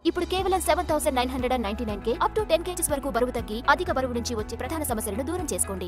ఇప్పుడు కేవలం 7999K up to 10 kgs వరకు బరువు తగ్గి అధిక బరువు నుంచి వచ్చే ప్రధాన సమస్యలను దూరం చేసుకోండి.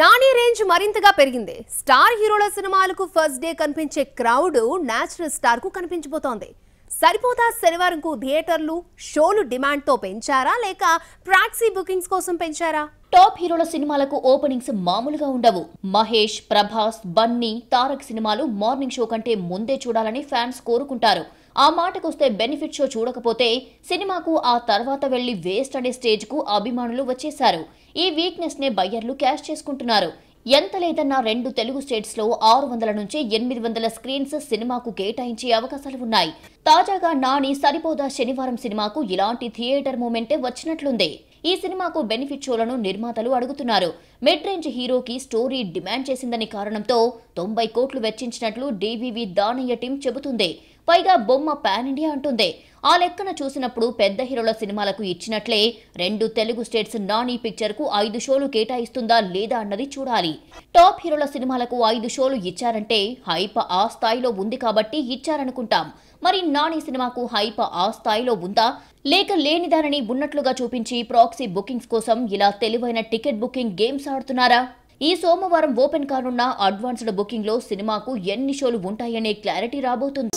నాని రేంజ్ మరింతగా పెరిగింది. స్టార్ హీరోల సినిమాలకు ఫస్ట్ డే కనిపించే క్రౌడ్ నేచురల్ స్టార్ కు కనిపించబోతోంది. సరిపోతా శనివారంకు థియేటర్లు షోలు డిమాండ్ తో పెంచారా లేక ప్రాక్సీ బుకింగ్స్ కోసం పెంచారా? టాప్ హీరోల సినిమాలకు ఓపెనింగ్స్ మామూలుగా ఉండవు. మహేష్, ప్రభాస్, బన్నీ, తారక్ సినిమాలు మార్నింగ్ షో కంటే ముందే చూడాలని ఫ్యాన్స్ కోరుకుంటారు. ఆ మాటకొస్తే బెనిఫిట్ షో చూడకపోతే సినిమాకు ఆ తర్వాత వెళ్లి వేస్ట్ అనే స్టేజ్ కు అభిమానులు వచ్చేశారు. ఈ వీక్నెస్ నే బయ్యర్లు క్యాష్ చేసుకుంటున్నారు. ఎంత లేదన్నా 2 తెలుగు స్టేట్స్ లో 600 నుంచి 800 స్క్రీన్స్ సినిమాకు కేటాయించే అవకాశాలు ఉన్నాయి. తాజాగా నాని సరిపోదా శనివారం సినిమాకు ఇలాంటి థియేటర్ మూమెంటే వచ్చినట్లుంది. ఈ సినిమాకు బెనిఫిట్ షోలను నిర్మాతలు అడుగుతున్నారు. మిడ్ రేంజ్ హీరోకి స్టోరీ డిమాండ్ చేసిందని కారణంతో 90 కోట్లు వెచ్చించినట్లు డివివి దానయ్య టీం చెబుతుంది. పైగా బొమ్మ పాన్ ఇండియా అంటుంది. ఆ లెక్కన చూసినప్పుడు పెద్ద హీరోల సినిమాలకు ఇచ్చినట్లే 2 తెలుగు స్టేట్స్ నాని పిక్చర్ కు 5 షోలు కేటాయిస్తుందా లేదా అన్నది చూడాలి. టాప్ హీరోల సినిమాలకు 5 షోలు ఇచ్చారంటే హైప్ ఆ స్థాయిలో ఉంది కాబట్టి ఇచ్చారనుకుంటాం. మరి నాని సినిమాకు హైప్ ఆ స్థాయిలో ఉందా లేక లేనిదానని ఉన్నట్లుగా చూపించి ప్రాక్సీ బుకింగ్స్ కోసం ఇలా తెలివైన టికెట్ బుకింగ్ గేమ్స్ ఆడుతున్నారా? ఈ సోమవారం ఓపెన్ కానున్న అడ్వాన్స్డ్ బుకింగ్ లో సినిమాకు ఎన్ని షోలు ఉంటాయనే క్లారిటీ రాబోతుంది.